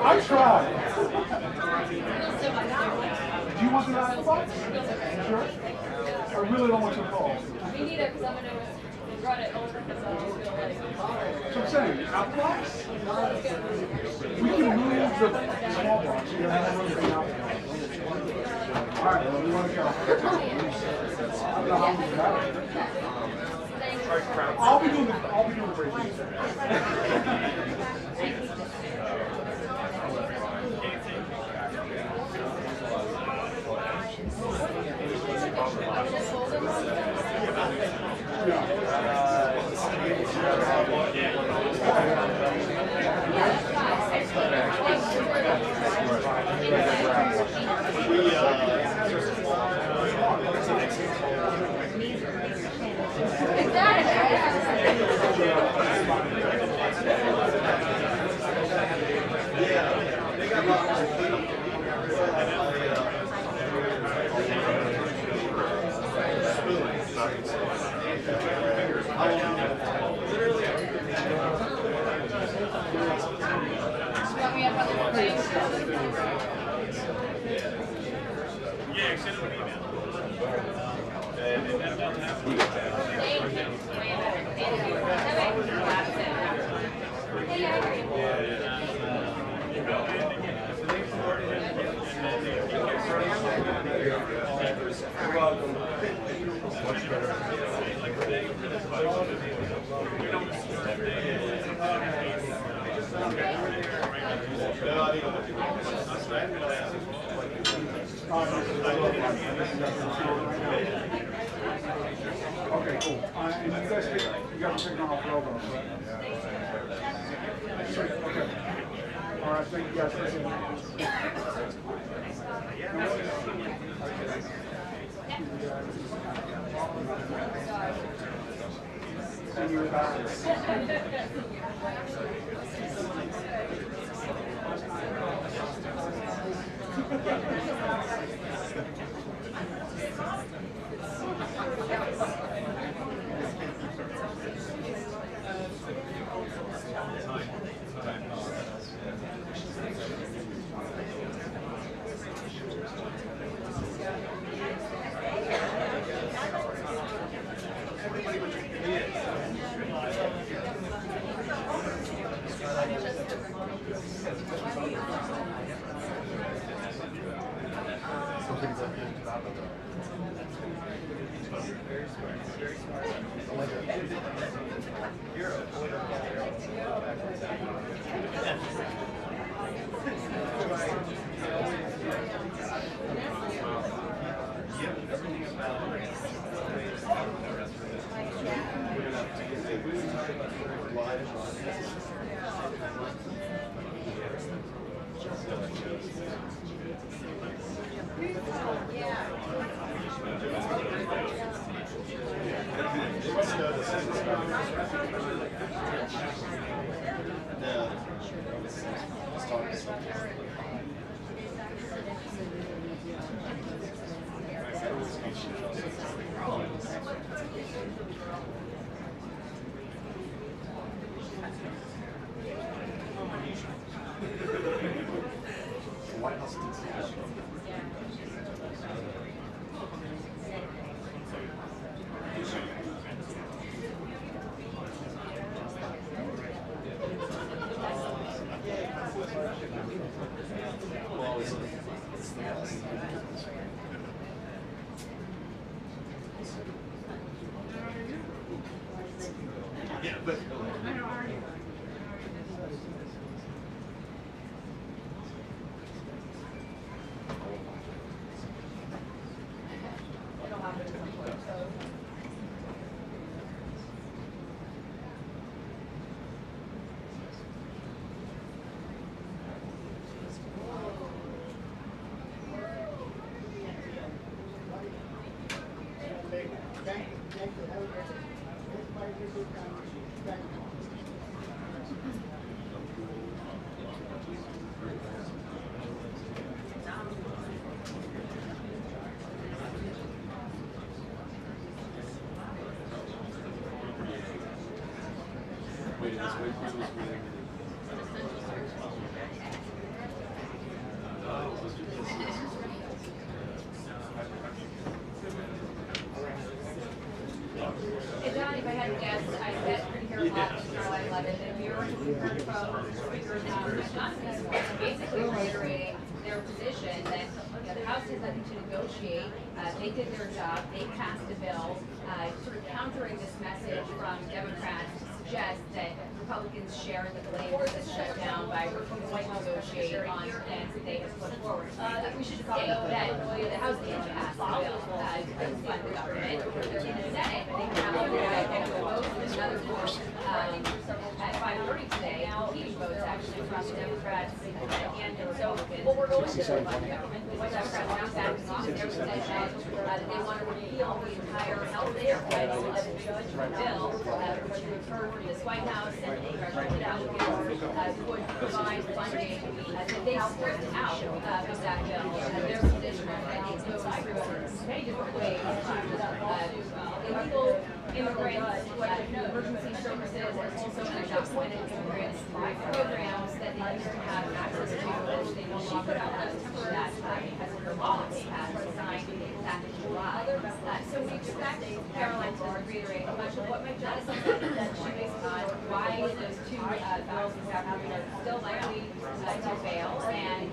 I tried. Do you want to ask about it? Sure. I really don't want your call. Me neither, because I'm going to run it over because I just feel like... So I'm saying, outblocks? We can move the small blocks. You don't have to move the outblocks. All right, well, we want to go. I don't know how we do that. I'll be doing the break. Okay, cool. And you guys taking off logos, right? Sweet, okay. All right, thank you guys. And you're back. If I had to guess, I bet we hear a lot from Karoline Leavitt, and we already heard from speakers basically reiterating their position that the House has nothing to negotiate. They did their job. They passed a bill, sort of countering this message from Democrats to suggest that Republicans share the blame for the shutdown by refusing to negotiate on plans that they have put forward. We should say that the House did pass the bill to fund the government. In the Senate, they have another vote at 5:30 today. Competing votes actually from the Democrats and Republicans. What we're going to do, the Democrats now backing off their position that they want to repeal the entire health care bill, which we've heard from this White House and the congressional applicants would provide funding that they stripped out of that bill. Their position goes through many different ways. Illegal immigrants, emergency services, and also undocumented immigrants programs that they used to have access to, which they no longer have that because of the law that they had signed back in July. So we expect Karoline to reiterate much of what my judge said that she based on why those two bills this afternoon are still likely to fail, and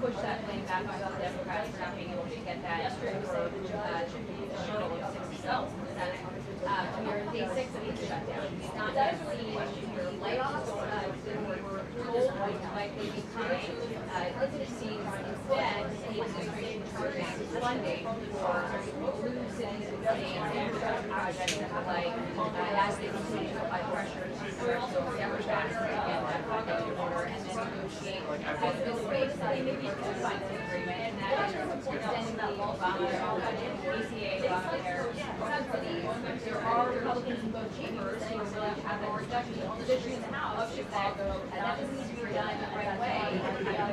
push that blame back on the Democrats for not being able to get that through. So the judge should be the short of 6 cells in the Senate. We are day 6 of the shutdown. We've not yet seen the layoffs that we were told would likely be coming. It seems instead the administration targeting funding for blue cities and projects like as they continue to apply pressure. We're also Democrats to get that progress order and then negotiate with the space that they maybe do find an agreement, and that is extending the Obamacare, ACA, Obamacare subsidies. There are Republicans in both chambers who are willing to have that discussion. The position in the House is that that doesn't need to be done right away. You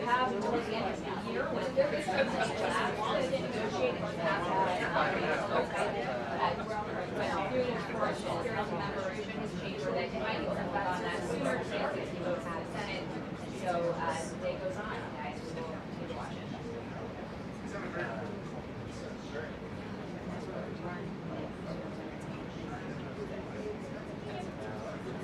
have until the end of the year when there is no collapse to negotiate and pass through the portion, there is a member in his chamber that might be able to vote on that sooner to say 60 votes in the Senate. So the day goes on, guys. We'll continue to watch it.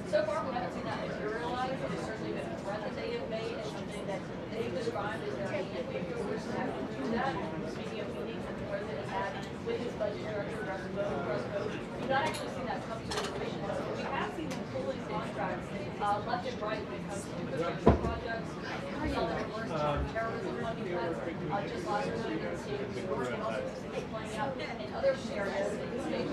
So far, we haven't seen that materialize. It's certainly been a threat that they have made, and something that they've described as their hand fingers having to do that. Speaking of meetings that the president had with his budget director, Russ Vought, we've not actually seen that come to fruition. We have seen them pulling contracts left and right when it comes to infrastructure projects, terrorism funding cuts. Just last week, we did see and also things playing out in other areas, including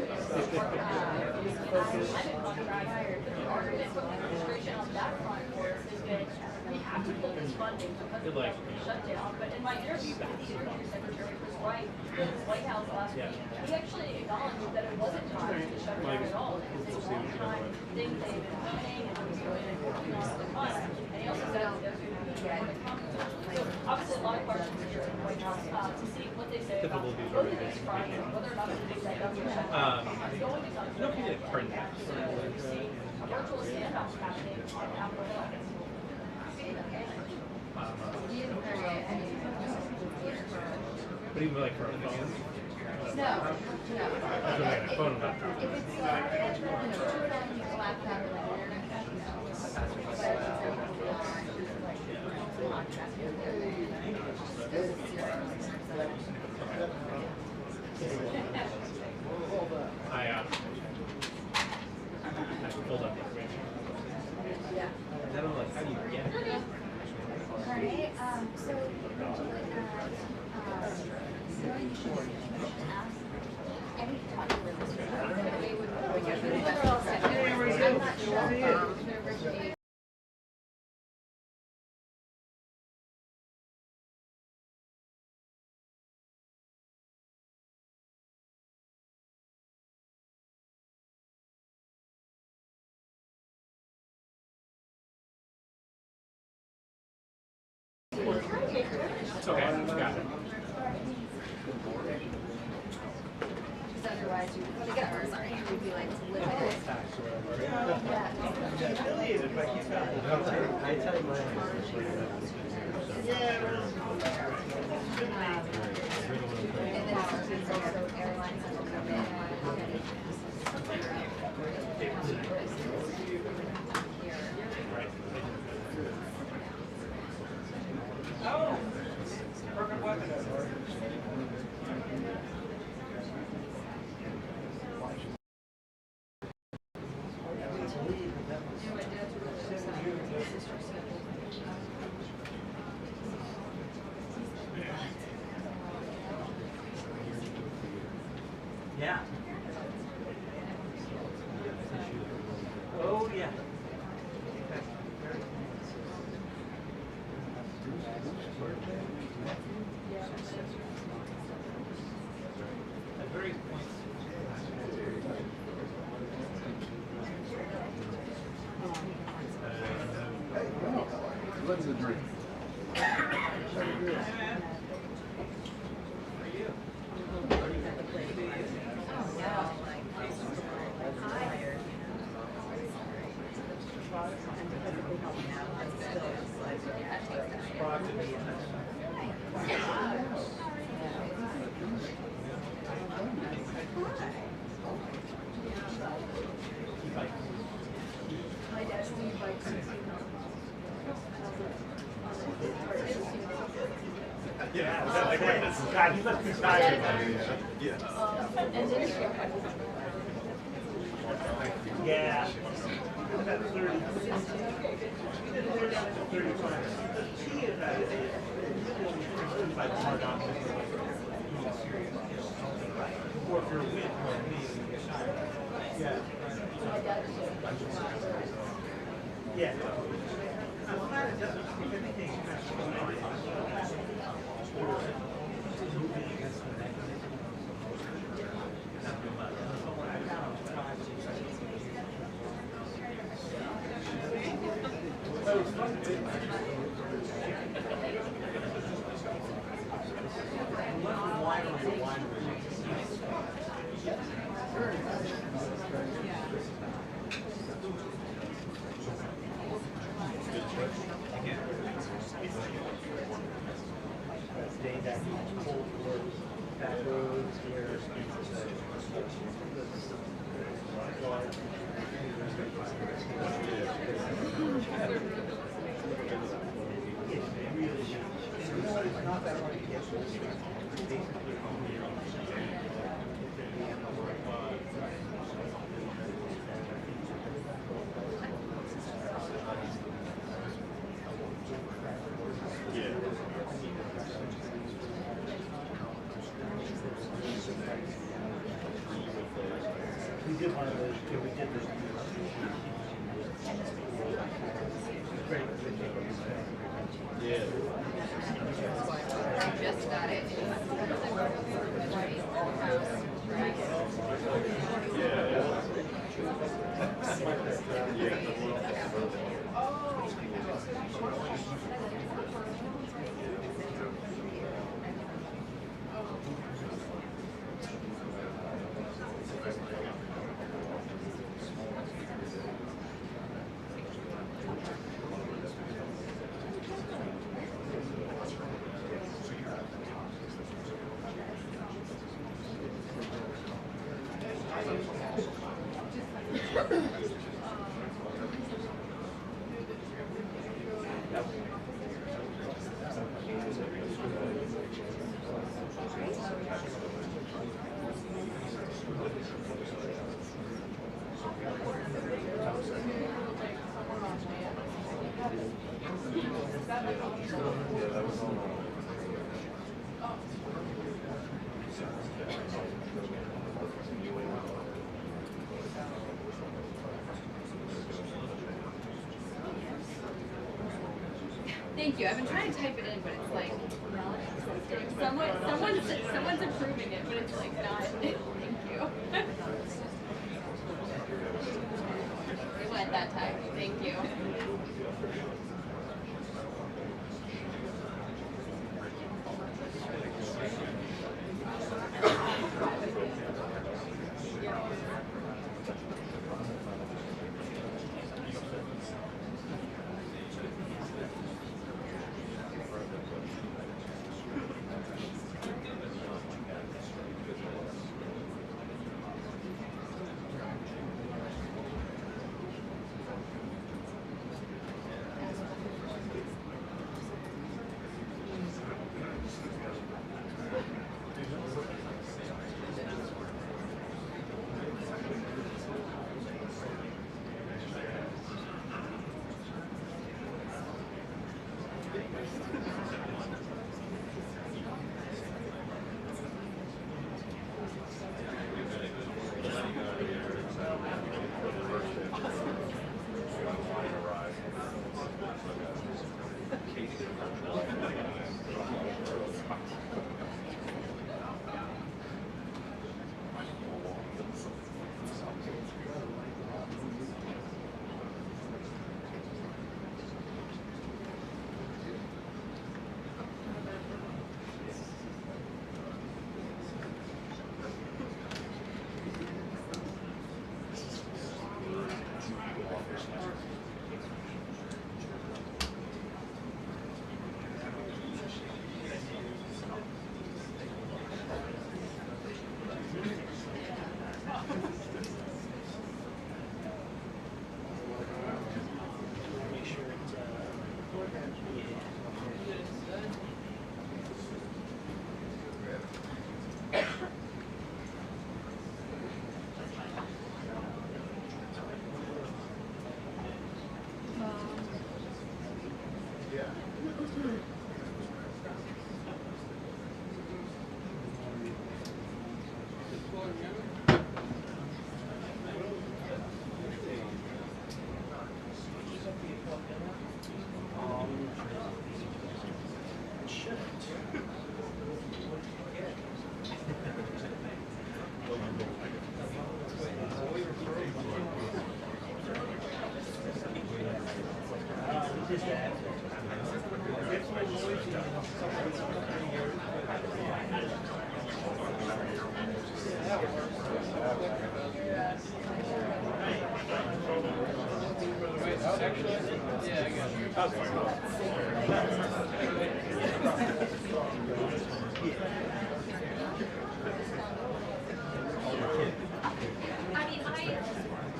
climate contract. The argument from the administration on that front, of course, has been we have to pull this funding because of the shutdown. But in my interview with the Interior Secretary Chris Wright in the White House last week, he actually acknowledged that it wasn't time to shut down at all. It was a long time thing they've been planning and working on for the months. And he also said that there's going to be so obviously a lot of questions here in the White House to see what they say about both of these Friday, whether or not they think that government shutdown is going to come to see a virtual standoff happening on Capitol Hill. But even like for a phone? No. That's like a phone laptop. If it's a laptop or like an internet, I pulled up the information. yeah. Then I'm like, how do you get it? Alright, so you should ask any time they would I'm not sure. It's okay, got it. Otherwise, you would be like, live it. Yeah. And then sometimes also airlines will come in. Oh, perfect weapon. Yeah. Oh, yeah. At various points. Living the dream. Yeah, is that like right? God, he's not too tired. Yeah. About 30. She did more down to 35. She is at 35 hard on or if you're a win, yeah. Yeah. I'm glad it doesn't speak anything. We did one of those, yeah, we did this. Yeah. I just got it. Thank you. I've been trying to type it in, but it's like someone's approving it, but it's like not. Thank you. It went that time. Thank you.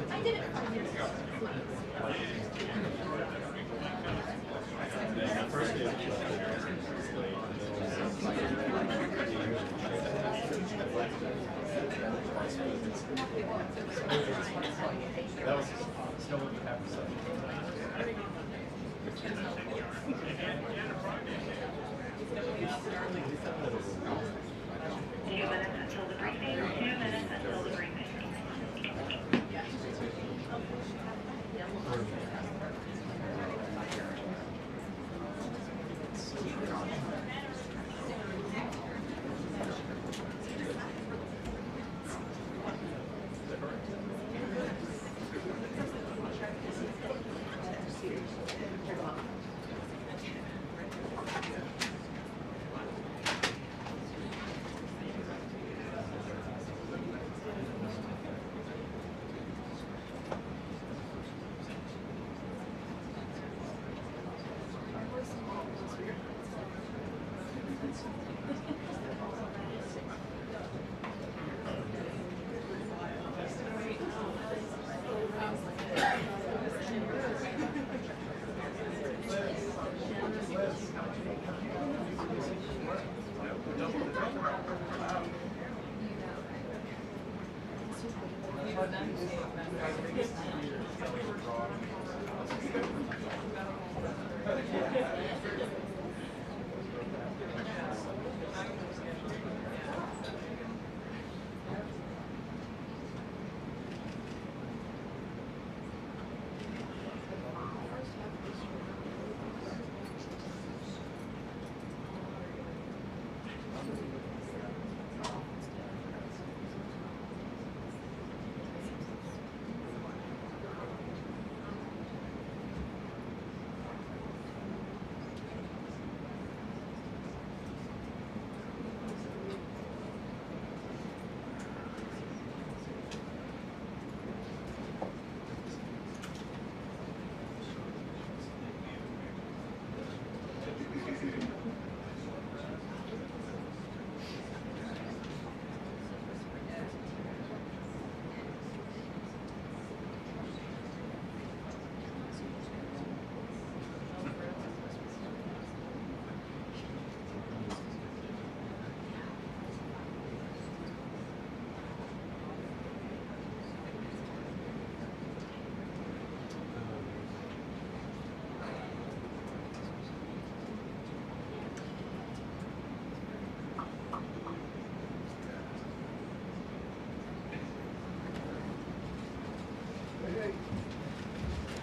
I did it 5 years ago. That was still what you have to say. 2 minutes until the briefing. 2 minutes until the briefing.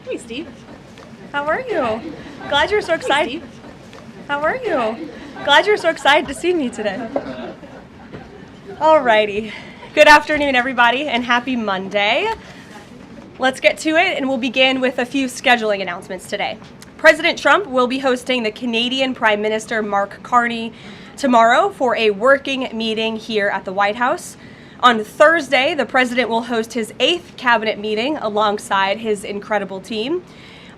Hey, Steve. How are you? Glad you're so excited. How are you? Glad you're so excited to see me today. Alrighty. Good afternoon, everybody, and happy Monday. Let's get to it, and we'll begin with a few scheduling announcements today. President Trump will be hosting the Canadian Prime Minister Mark Carney tomorrow for a working meeting here at the White House. On Thursday, the president will host his 8th cabinet meeting alongside his incredible team.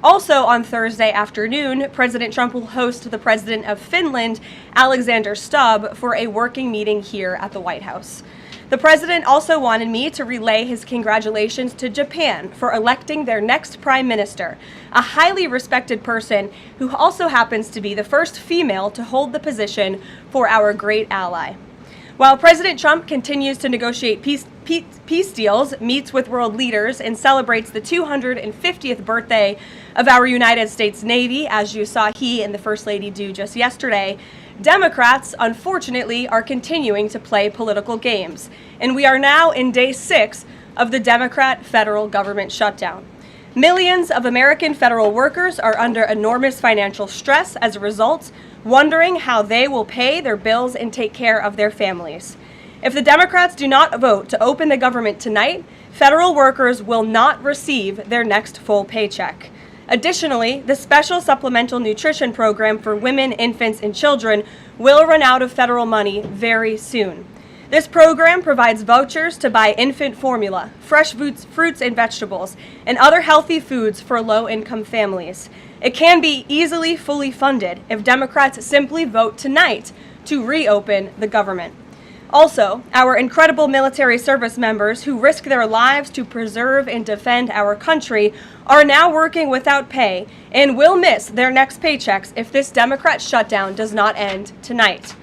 Also on Thursday afternoon, President Trump will host the president of Finland, Alexander Stubb, for a working meeting here at the White House. The president also wanted me to relay his congratulations to Japan for electing their next prime minister, a highly respected person who also happens to be the first female to hold the position for our great ally. While President Trump continues to negotiate peace deals, meets with world leaders, and celebrates the 250th birthday of our United States Navy, as you saw he and the First Lady do just yesterday, Democrats, unfortunately, are continuing to play political games. And we are now in day 6 of the Democrat federal government shutdown. Millions of American federal workers are under enormous financial stress as a result, wondering how they will pay their bills and take care of their families. If the Democrats do not vote to open the government tonight, federal workers will not receive their next full paycheck. Additionally, the special supplemental nutrition program for women, infants, and children will run out of federal money very soon. This program provides vouchers to buy infant formula, fresh fruits and vegetables, and other healthy foods for low-income families. It can be easily fully funded if Democrats simply vote tonight to reopen the government. Also, our incredible military service members who risk their lives to preserve and defend our country are now working without pay and will miss their next paychecks if this Democrat shutdown does not end tonight.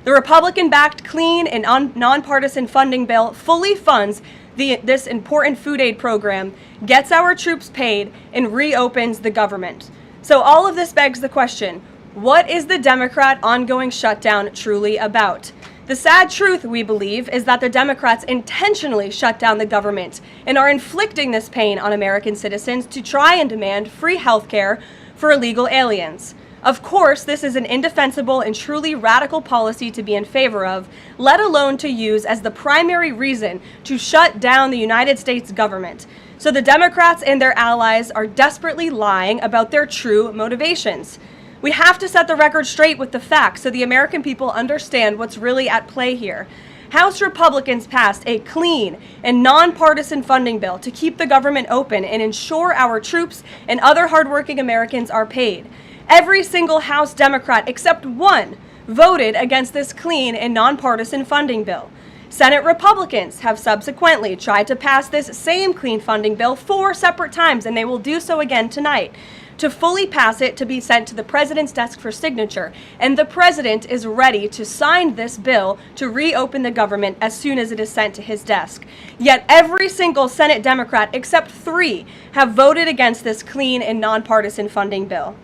The Republican-backed clean and nonpartisan funding bill fully funds this important food aid program, gets our troops paid, and reopens the government. So all of this begs the question, what is the Democrat ongoing shutdown truly about? The sad truth, we believe, is that the Democrats intentionally shut down the government and are inflicting this pain on American citizens to try and demand free health care for illegal aliens. Of course, this is an indefensible and truly radical policy to be in favor of, let alone to use as the primary reason to shut down the United States government. So the Democrats and their allies are desperately lying about their true motivations. We have to set the record straight with the facts so the American people understand what's really at play here. House Republicans passed a clean and nonpartisan funding bill to keep the government open and ensure our troops and other hardworking Americans are paid. Every single House Democrat except one voted against this clean and nonpartisan funding bill. Senate Republicans have subsequently tried to pass this same clean funding bill 4 separate times, and they will do so again tonight, to fully pass it to be sent to the president's desk for signature. And the president is ready to sign this bill to reopen the government as soon as it is sent to his desk. Yet every single Senate Democrat except 3 have voted against this clean and nonpartisan funding bill.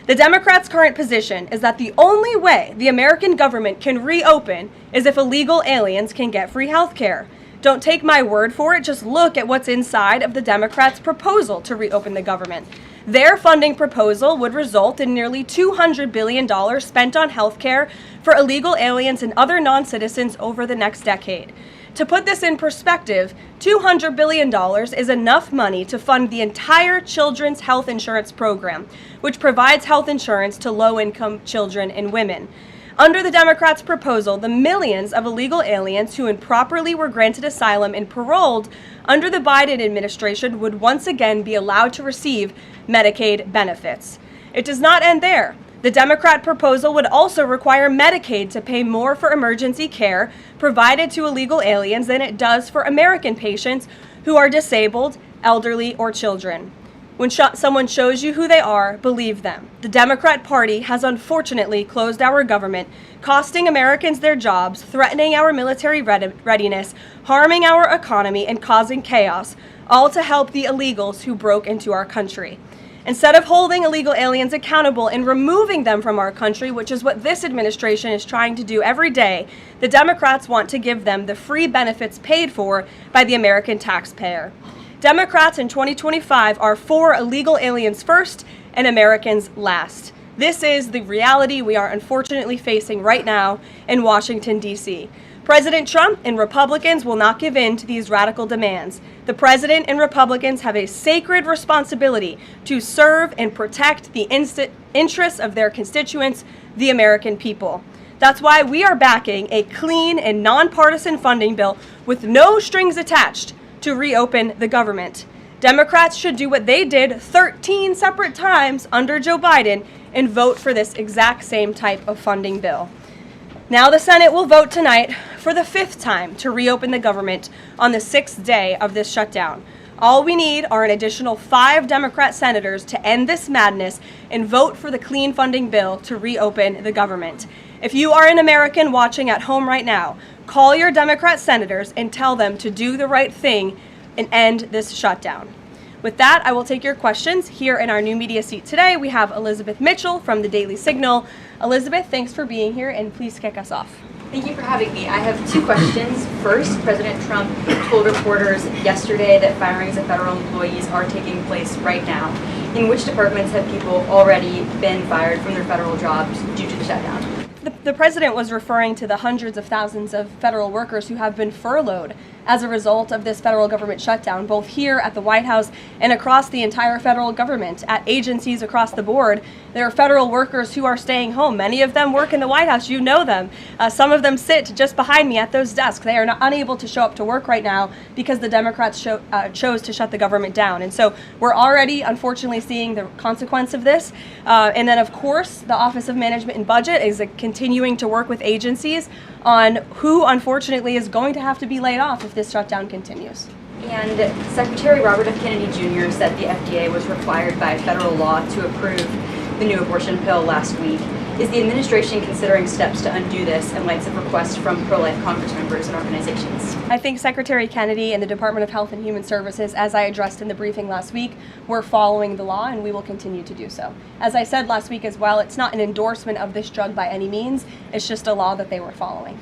The Democrats' current position is that the only way the American government can reopen is if illegal aliens can get free health care. Don't take my word for it, just look at what's inside of the Democrats' proposal to reopen the government. Their funding proposal would result in nearly $200 billion spent on health care for illegal aliens and other non-citizens over the next decade. To put this in perspective, $200 billion is enough money to fund the entire children's health insurance program, which provides health insurance to low-income children and women. Under the Democrats' proposal, the millions of illegal aliens who improperly were granted asylum and paroled under the Biden administration would once again be allowed to receive Medicaid benefits. It does not end there. The Democrat proposal would also require Medicaid to pay more for emergency care provided to illegal aliens than it does for American patients who are disabled, elderly, or children. When someone shows you who they are, believe them. The Democrat Party has unfortunately closed our government, costing Americans their jobs, threatening our military readiness, harming our economy, and causing chaos, all to help the illegals who broke into our country. Instead of holding illegal aliens accountable and removing them from our country, which is what this administration is trying to do every day, the Democrats want to give them the free benefits paid for by the American taxpayer. Democrats in 2025 are for illegal aliens first and Americans last. This is the reality we are unfortunately facing right now in Washington, D.C. President Trump and Republicans will not give in to these radical demands. The President and Republicans have a sacred responsibility to serve and protect the interests of their constituents, the American people. That's why we are backing a clean and nonpartisan funding bill with no strings attached to reopen the government. Democrats should do what they did 13 separate times under Joe Biden and vote for this exact same type of funding bill. Now the Senate will vote tonight for the 5th time to reopen the government on the 6th day of this shutdown. All we need are an additional 5 Democrat senators to end this madness and vote for the clean funding bill to reopen the government. If you are an American watching at home right now, call your Democrat senators and tell them to do the right thing and end this shutdown. With that, I will take your questions. Here in our new media seat today, we have Elizabeth Mitchell from the Daily Signal. Elizabeth, thanks for being here, and please kick us off. Thank you for having me. I have 2 questions. First, President Trump told reporters yesterday that firings of federal employees are taking place right now. In which departments have people already been fired from their federal jobs due to the shutdown? The president was referring to the hundreds of thousands of federal workers who have been furloughed as a result of this federal government shutdown, both here at the White House and across the entire federal government. At agencies across the board, there are federal workers who are staying home. Many of them work in the White House. You know them. Some of them sit just behind me at those desks. They are unable to show up to work right now because the Democrats chose to shut the government down. And so we're already, unfortunately, seeing the consequence of this. And then, of course, the Office of Management and Budget is continuing to work with agencies on who, unfortunately, is going to have to be laid off if this shutdown continues. And Secretary Robert F. Kennedy Jr. said the FDA was required by federal law to approve the new abortion pill last week. Is the administration considering steps to undo this in light of requests from pro-life Congress members and organizations? I think Secretary Kennedy and the Department of Health and Human Services, as I addressed in the briefing last week, were following the law, and we will continue to do so. As I said last week as well, it's not an endorsement of this drug by any means. It's just a law that they were following.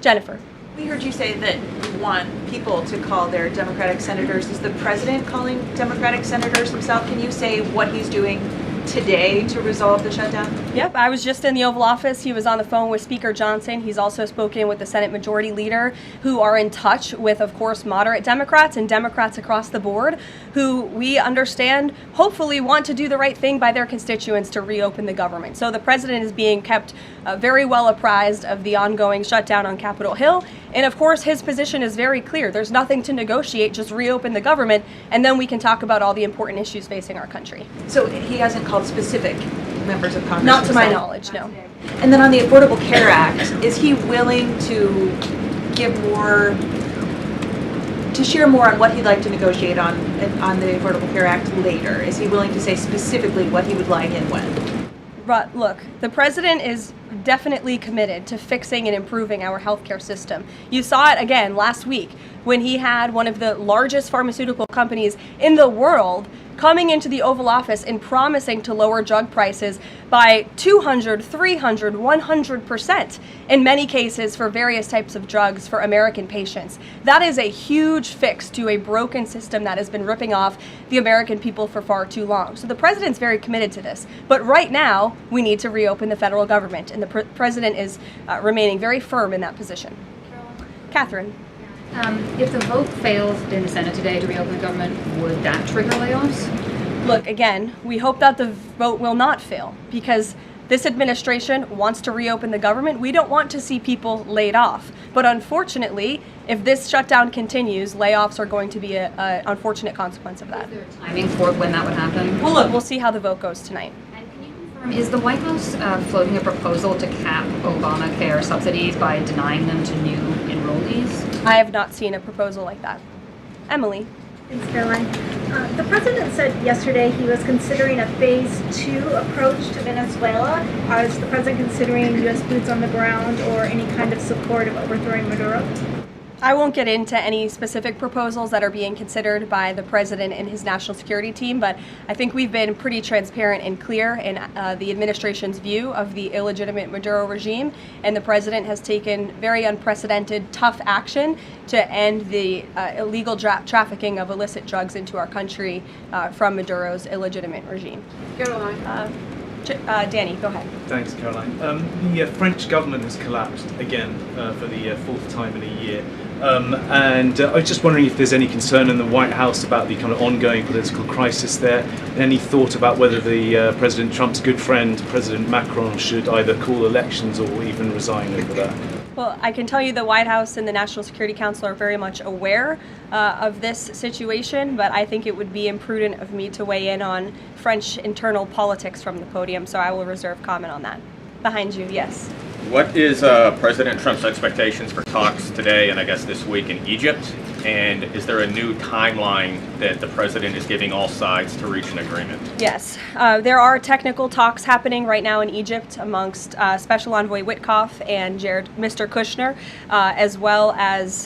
Jennifer. We heard you say that you want people to call their Democratic senators. Is the president calling Democratic senators himself? Can you say what he's doing today to resolve the shutdown? Yep, I was just in the Oval Office. He was on the phone with Speaker Johnson. He's also spoken with the Senate Majority Leader, who are in touch with, of course, moderate Democrats and Democrats across the board, who we understand hopefully want to do the right thing by their constituents to reopen the government. So the president is being kept very well apprised of the ongoing shutdown on Capitol Hill. And of course, his position is very clear. There's nothing to negotiate, just reopen the government, and then we can talk about all the important issues facing our country. So he hasn't called specific members of Congress? Not to my himself? knowledge, no. And then on the Affordable Care Act, is he willing to give more, to share more on what he'd like to negotiate on the Affordable Care Act later? Is he willing to say specifically what he would like and when? But look, the president is definitely committed to fixing and improving our healthcare system. You saw it again last week when he had one of the largest pharmaceutical companies in the world coming into the Oval Office and promising to lower drug prices by 200, 300, 100% in many cases for various types of drugs for American patients. That is a huge fix to a broken system that has been ripping off the American people for far too long. So the president's very committed to this. But right now, we need to reopen the federal government, and the president is remaining very firm in that position. Catherine. If the vote fails in the Senate today to reopen the government, would that trigger layoffs? Look, again, we hope that the vote will not fail because this administration wants to reopen the government. We don't want to see people laid off. But unfortunately, if this shutdown continues, layoffs are going to be an unfortunate consequence of that. Is there timing for when that would happen? Well, look, we'll see how the vote goes tonight. Is the White House floating a proposal to cap Obamacare subsidies by denying them to new enrollees? I have not seen a proposal like that. Emily. Thanks, Caroline. The president said yesterday he was considering a phase 2 approach to Venezuela. Is the president considering U.S. boots on the ground or any kind of support of overthrowing Maduro? I won't get into any specific proposals that are being considered by the president and his national security team, but I think we've been pretty transparent and clear in the administration's view of the illegitimate Maduro regime, and the president has taken very unprecedented, tough action to end the illegal trafficking of illicit drugs into our country from Maduro's illegitimate regime. Caroline. Danny, go ahead. Thanks, Caroline. The French government has collapsed again for the fourth time in a year. And I was just wondering if there's any concern in the White House about the kind of ongoing political crisis there. Any thought about whether the President Trump's good friend, President Macron, should either call elections or even resign over that? Well, I can tell you the White House and the National Security Council are very much aware of this situation, but I think it would be imprudent of me to weigh in on French internal politics from the podium, so I will reserve comment on that. Behind you, yes. What is President Trump's expectations for talks today and I guess this week in Egypt? And is there a new timeline that the president is giving all sides to reach an agreement? Yes, there are technical talks happening right now in Egypt amongst Special Envoy Witkoff and Mr. Kushner, as well as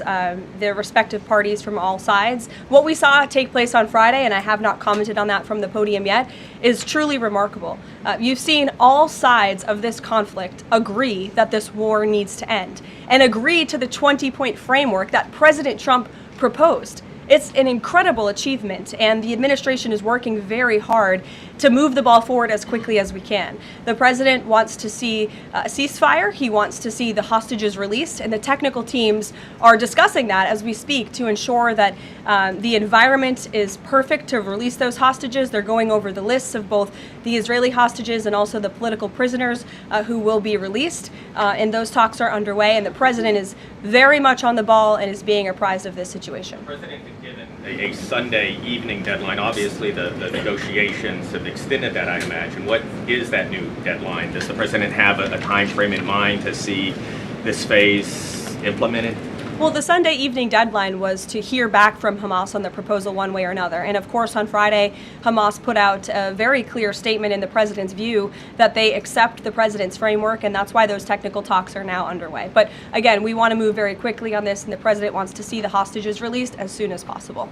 the respective parties from all sides. What we saw take place on Friday, and I have not commented on that from the podium yet, is truly remarkable. You've seen all sides of this conflict agree that this war needs to end and agree to the 20-point framework that President Trump proposed. It's an incredible achievement, and the administration is working very hard to move the ball forward as quickly as we can. The president wants to see a ceasefire. He wants to see the hostages released, and the technical teams are discussing that as we speak to ensure that the environment is perfect to release those hostages. They're going over the lists of both the Israeli hostages and also the political prisoners who will be released, and those talks are underway, and the president is very much on the ball and is being apprised of this situation. President given a Sunday evening deadline. Obviously, the negotiations have extended that, I imagine. What is that new deadline? Does the president have a time frame in mind to see this phase implemented? Well, the Sunday evening deadline was to hear back from Hamas on the proposal one way or another. And of course, on Friday, Hamas put out a very clear statement in the president's view that they accept the president's framework, and that's why those technical talks are now underway. But again, we want to move very quickly on this, and the president wants to see the hostages released as soon as possible.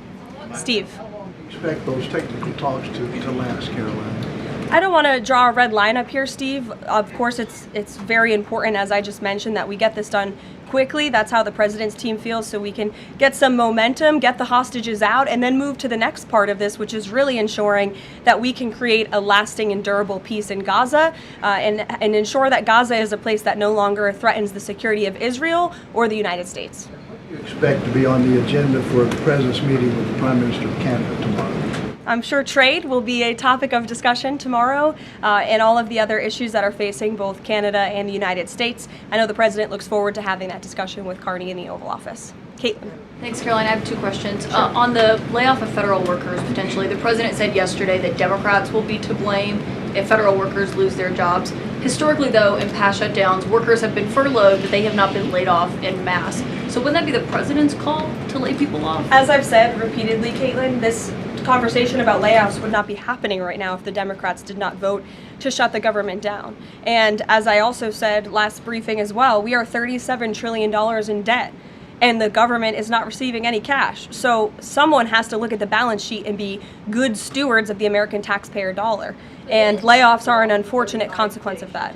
Steve. How long do you expect those technical talks to last, Caroline? I don't want to draw a red line up here, Steve. Of course, it's very important, as I just mentioned, that we get this done quickly. That's how the president's team feels, so we can get some momentum, get the hostages out, and then move to the next part of this, which is really ensuring that we can create a lasting and durable peace in Gaza and ensure that Gaza is a place that no longer threatens the security of Israel or the United States. What do you expect to be on the agenda for the president's meeting with the Prime Minister of Canada tomorrow? I'm sure trade will be a topic of discussion tomorrow and all of the other issues that are facing both Canada and the United States. I know the president looks forward to having that discussion with Carney in the Oval Office. Caitlin. Thanks, Caroline. I have two questions. On the layoff of federal workers, potentially, the president said yesterday that Democrats will be to blame if federal workers lose their jobs. Historically, though, in past shutdowns, workers have been furloughed, but they have not been laid off en masse. So wouldn't that be the president's call to lay people off? As I've said repeatedly, Caitlin, this conversation about layoffs would not be happening right now if the Democrats did not vote to shut the government down. And as I also said last briefing as well, we are $37 trillion in debt, and the government is not receiving any cash. So someone has to look at the balance sheet and be good stewards of the American taxpayer dollar. And layoffs are an unfortunate consequence of that.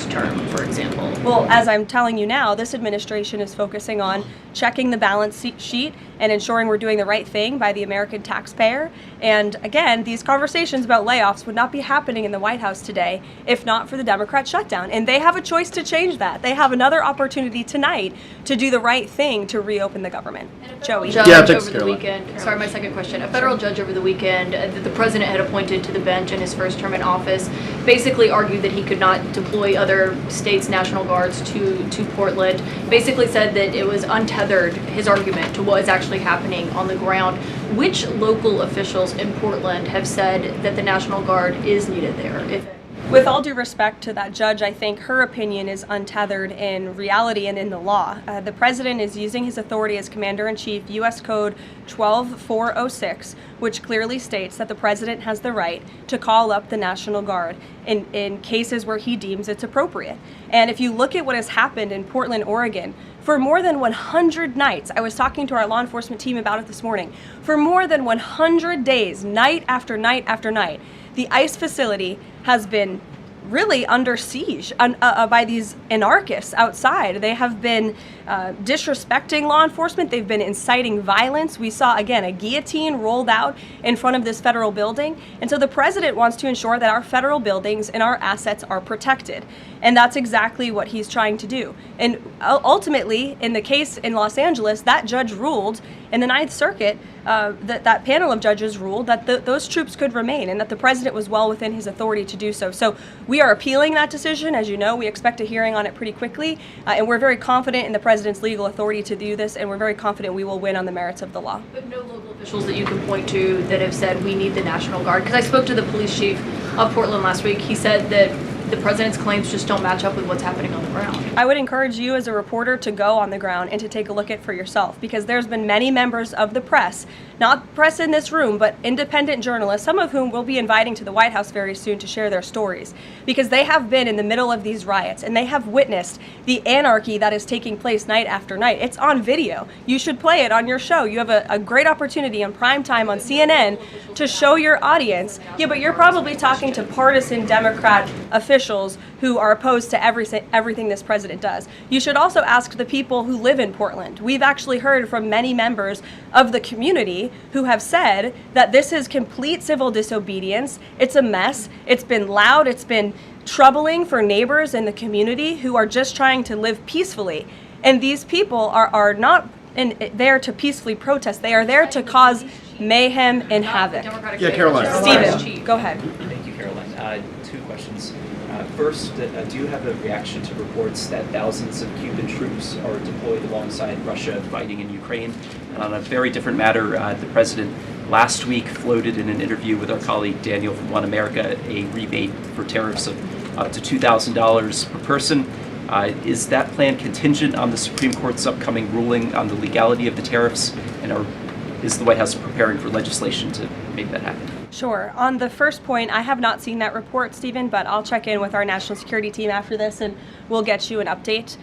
Term, for example. Well, as I'm telling you now, this administration is focusing on checking the balance sheet and ensuring we're doing the right thing by the American taxpayer. And again, these conversations about layoffs would not be happening in the White House today if not for the Democrat shutdown. And they have a choice to change that. They have another opportunity tonight to do the right thing to reopen the government. Joey. Judge over the weekend. Sorry, my second question. A federal judge over the weekend that the president had appointed to the bench in his first term in office basically argued that he could not deploy other states' National Guards to Portland. Basically said that it was untethered, his argument, to what is actually happening on the ground. Which local officials in Portland have said that the National Guard is needed there? With all due respect to that judge, I think her opinion is untethered in reality and in the law. The president is using his authority as Commander-in-Chief, U.S. Code 12406, which clearly states that the president has the right to call up the National Guard in cases where he deems it's appropriate. And if you look at what has happened in Portland, Oregon, for more than 100 nights, I was talking to our law enforcement team about it this morning, for more than 100 days, night after night after night, the ICE facility has been really under siege by these anarchists outside. They have been disrespecting law enforcement. They've been inciting violence. We saw, again, a guillotine rolled out in front of this federal building. And so the president wants to ensure that our federal buildings and our assets are protected. And that's exactly what he's trying to do. And ultimately, in the case in Los Angeles, that judge ruled in the Ninth Circuit, that panel of judges ruled that those troops could remain and that the president was well within his authority to do so. So we are appealing that decision. As you know, we expect a hearing on it pretty quickly, and we're very confident in the president's legal authority to do this, and we're very confident we will win on the merits of the law. But no local officials that you can point to that have said we need the National Guard? Because I spoke to the police chief of Portland last week. He said that the president's claims just don't match up with what's happening on the ground. I would encourage you as a reporter to go on the ground and to take a look at it for yourself, because there's been many members of the press, not press in this room, but independent journalists, some of whom we'll be inviting to the White House very soon to share their stories, because they have been in the middle of these riots and they have witnessed the anarchy that is taking place night after night. It's on video. You should play it on your show. You have a great opportunity on prime time on CNN to show your audience. Yeah, but you're probably talking to partisan Democrat officials who are opposed to everything this president does. You should also ask the people who live in Portland. We've actually heard from many members of the community who have said that this is complete civil disobedience. It's a mess. It's been loud. It's been troubling for neighbors in the community who are just trying to live peacefully. And these people are not there to peacefully protest. They are there to cause mayhem and havoc. Yeah, Karoline. Stephen, go ahead. Thank you, Karoline. Two questions. First, do you have a reaction to reports that thousands of Cuban troops are deployed alongside Russia fighting in Ukraine? And on a very different matter, the president last week floated in an interview with our colleague Daniel from One America a rebate for tariffs of up to $2,000 per person. Is that plan contingent on the Supreme Court's upcoming ruling on the legality of the tariffs? And is the White House preparing for legislation to make that happen? Sure. On the first point, I have not seen that report, Stephen, but I'll check in with our national security team after this and we'll get you an update.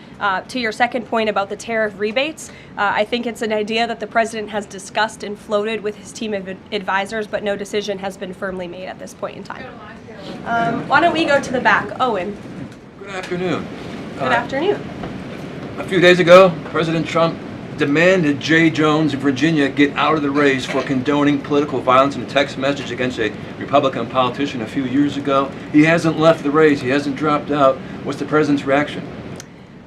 To your second point about the tariff rebates, I think it's an idea that the president has discussed and floated with his team of advisors, but no decision has been firmly made at this point in time. Why don't we go to the back? Owen. Good afternoon. Good afternoon. A few days ago, President Trump demanded Jay Jones of Virginia get out of the race for condoning political violence in a text message against a Republican politician a few years ago. He hasn't left the race. He hasn't dropped out. What's the president's reaction?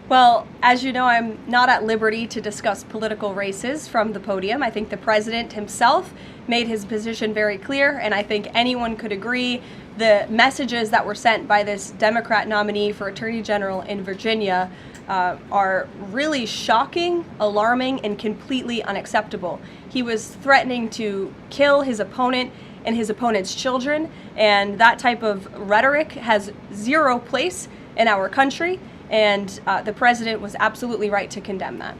Well, as you know, I'm not at liberty to discuss political races from the podium. I think the president himself made his position very clear, and I think anyone could agree the messages that were sent by this Democrat nominee for Attorney General in Virginia are really shocking, alarming, and completely unacceptable. He was threatening to kill his opponent and his opponent's children, and that type of rhetoric has zero place in our country, and the president was absolutely right to condemn that.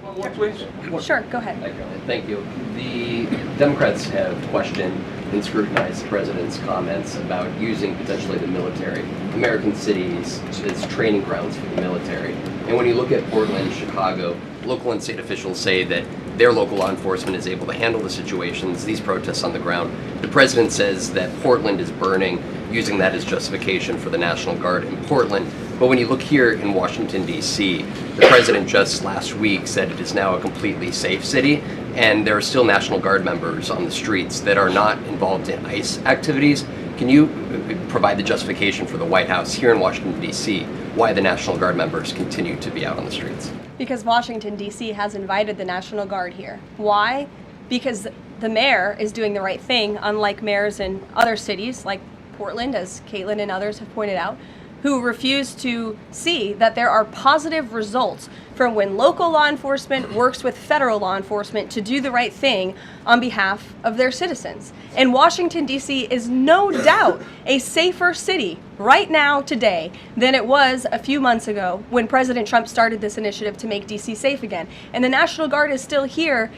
One more, please. Sure, go ahead. Thank you. The Democrats have questioned and scrutinized the president's comments about using potentially the military, American cities, as training grounds for the military. And when you look at Portland, Chicago, local and state officials say that their local law enforcement is able to handle the situations, these protests on the ground. The president says that Portland is burning, using that as justification for the National Guard in Portland. But when you look here in Washington, D.C., the president just last week said it is now a completely safe city, and there are still National Guard members on the streets that are not involved in ICE activities. Can you provide the justification for the White House here in Washington, D.C., why the National Guard members continue to be out on the streets? Because Washington, D.C. has invited the National Guard here. Why? Because the mayor is doing the right thing, unlike mayors in other cities like Portland, as Caitlin and others have pointed out, who refuse to see that there are positive results from when local law enforcement works with federal law enforcement to do the right thing on behalf of their citizens. And Washington, D.C. is no doubt a safer city right now, today, than it was a few months ago when President Trump started this initiative to make D.C. safe again. And the National Guard is still here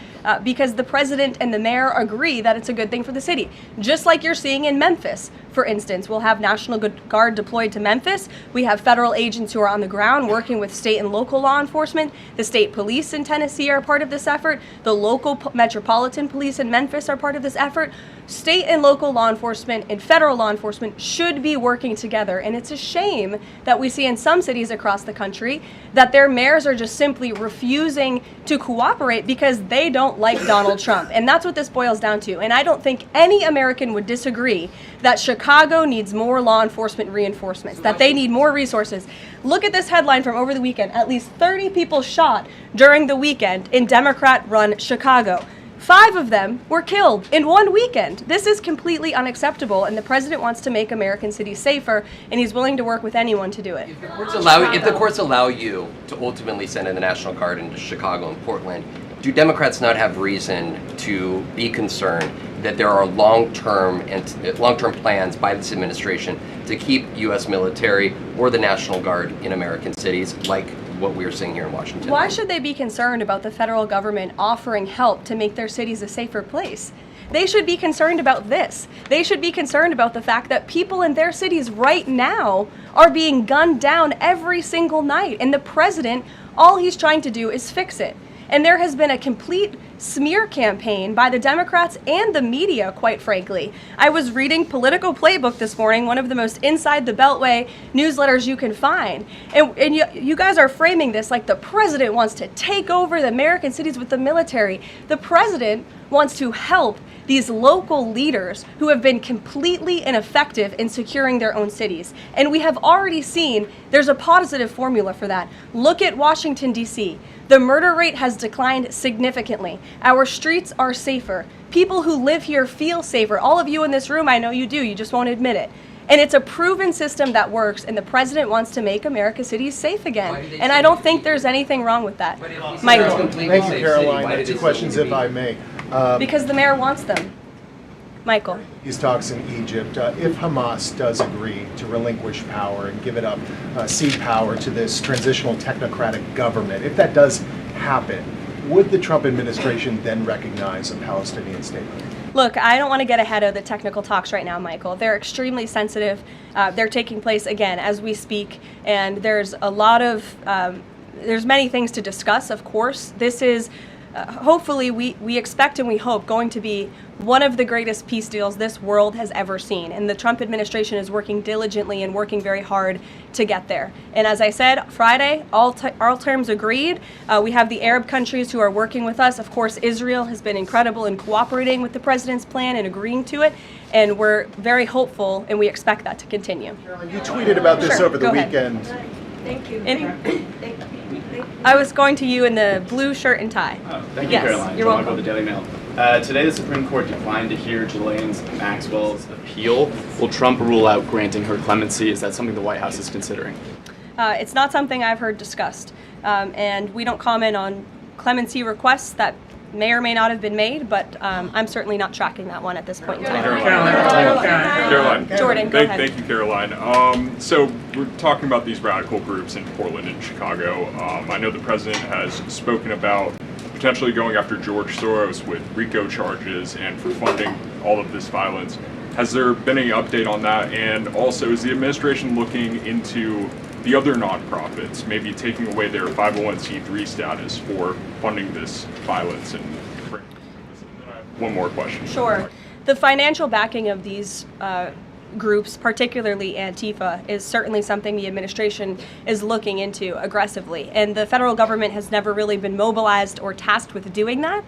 because the president and the mayor agree that it's a good thing for the city. Just like you're seeing in Memphis, for instance. We'll have National Guard deployed to Memphis. We have federal agents who are on the ground working with state and local law enforcement. The state police in Tennessee are part of this effort. The local metropolitan police in Memphis are part of this effort. State and local law enforcement and federal law enforcement should be working together. And it's a shame that we see in some cities across the country that their mayors are just simply refusing to cooperate because they don't like Donald Trump. And that's what this boils down to. And I don't think any American would disagree that Chicago needs more law enforcement reinforcements, that they need more resources. Look at this headline from over the weekend. At least 30 people shot during the weekend in Democrat-run Chicago. 5 of them were killed in one weekend. This is completely unacceptable, and the president wants to make American cities safer, and he's willing to work with anyone to do it. If the courts allow you to ultimately send in the National Guard into Chicago and Portland, do Democrats not have reason to be concerned that there are long-term plans by this administration to keep U.S. military or the National Guard in American cities, like what we're seeing here in Washington? Why should they be concerned about the federal government offering help to make their cities a safer place? They should be concerned about this. They should be concerned about the fact that people in their cities right now are being gunned down every single night. And the president, all he's trying to do is fix it. And there has been a complete smear campaign by the Democrats and the media, quite frankly. I was reading Political Playbook this morning, one of the most inside the Beltway newsletters you can find. And you guys are framing this like the president wants to take over the American cities with the military. The president wants to help these local leaders who have been completely ineffective in securing their own cities. And we have already seen there's a positive formula for that. Look at Washington, D.C. The murder rate has declined significantly. Our streets are safer. People who live here feel safer. All of you in this room, I know you do, you just won't admit it. And it's a proven system that works, and the president wants to make America's cities safe again. And I don't think there's anything wrong with that. Michael. Thank you, Caroline. 2 questions, if I may. Because the mayor wants them. Michael. These talks in Egypt, if Hamas does agree to relinquish power and give it up, cede power to this transitional technocratic government, if that does happen, would the Trump administration then recognize a Palestinian state? Look, I don't want to get ahead of the technical talks right now, Michael. They're extremely sensitive. They're taking place, again, as we speak, and there's a lot of, there's many things to discuss, of course. This is hopefully we expect and we hope going to be one of the greatest peace deals this world has ever seen. And the Trump administration is working diligently and working very hard to get there. And as I said, Friday, all terms agreed. We have the Arab countries who are working with us. Of course, Israel has been incredible in cooperating with the president's plan and agreeing to it. And we're very hopeful, and we expect that to continue. Caroline, you tweeted about this over the weekend. Thank you. I was going to you in the blue shirt and tie. Thank you, yes, Caroline. You're John welcome. Michael, the Daily Mail. Today, the Supreme Court declined to hear Ghislaine Maxwell's appeal. Will Trump rule out granting her clemency? Is that something the White House is considering? It's not something I've heard discussed, and we don't comment on clemency requests that may or may not have been made, but I'm certainly not tracking that one at this point in time. Caroline. Jordan, go ahead. Thank you, Caroline. So we're talking about these radical groups in Portland and Chicago. I know the president has spoken about potentially going after George Soros with RICO charges and for funding all of this violence. Has there been any update on that? And also, is the administration looking into the other nonprofits, maybe taking away their 501c3 status for funding this violence? And one more question. Sure. The financial backing of these groups, particularly Antifa, is certainly something the administration is looking into aggressively. And the federal government has never really been mobilized or tasked with doing that.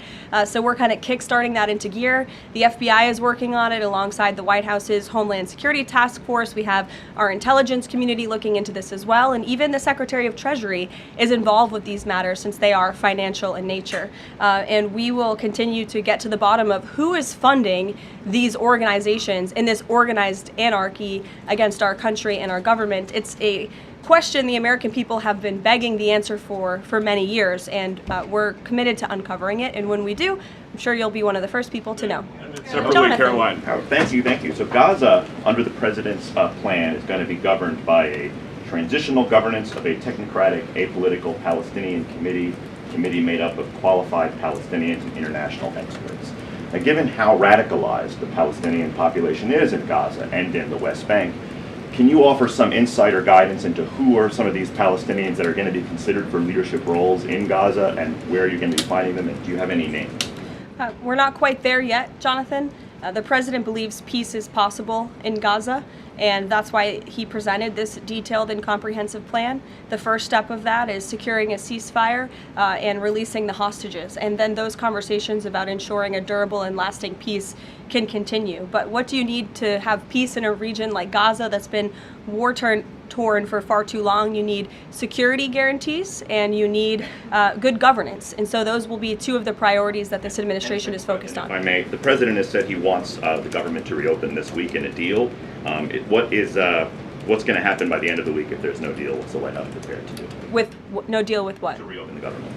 So we're kind of kickstarting that into gear. The FBI is working on it alongside the White House's Homeland Security Task Force. We have our intelligence community looking into this as well. And even the Secretary of Treasury is involved with these matters since they are financial in nature. And we will continue to get to the bottom of who is funding these organizations in this organized anarchy against our country and our government. It's a question the American people have been begging the answer for many years, and we're committed to uncovering it. And when we do, I'm sure you'll be one of the first people to know. Separately, Caroline. Thank you. So Gaza, under the president's plan, is going to be governed by a transitional governance of a technocratic, apolitical Palestinian committee made up of qualified Palestinians and international experts. Now, given how radicalized the Palestinian population is in Gaza and in the West Bank, can you offer some insight or guidance into who are some of these Palestinians that are going to be considered for leadership roles in Gaza, and where are you going to be finding them, and do you have any names? We're not quite there yet, Jonathan. The president believes peace is possible in Gaza, and that's why he presented this detailed and comprehensive plan. The first step of that is securing a ceasefire and releasing the hostages, and then those conversations about ensuring a durable and lasting peace can continue. But what do you need to have peace in a region like Gaza that's been war-torn for far too long? You need security guarantees and you need good governance. And so those will be two of the priorities that this administration is focused on. If I may, the president has said he wants the government to reopen this week in a deal. What's going to happen by the end of the week if there's no deal? What's the White House prepared to do? With no deal with what? To reopen the government.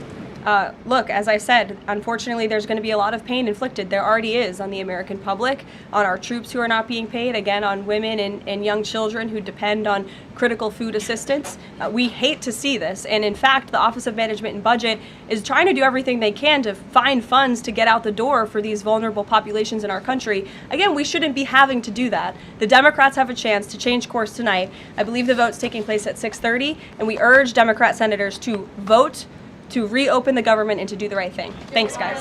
Look, as I said, unfortunately, there's going to be a lot of pain inflicted. There already is on the American public, on our troops who are not being paid, again, on women and young children who depend on critical food assistance. We hate to see this. And in fact, the Office of Management and Budget is trying to do everything they can to find funds to get out the door for these vulnerable populations in our country. Again, we shouldn't be having to do that. The Democrats have a chance to change course tonight. I believe the vote's taking place at 6:30, and we urge Democrat senators to vote to reopen the government and to do the right thing. Thanks, guys.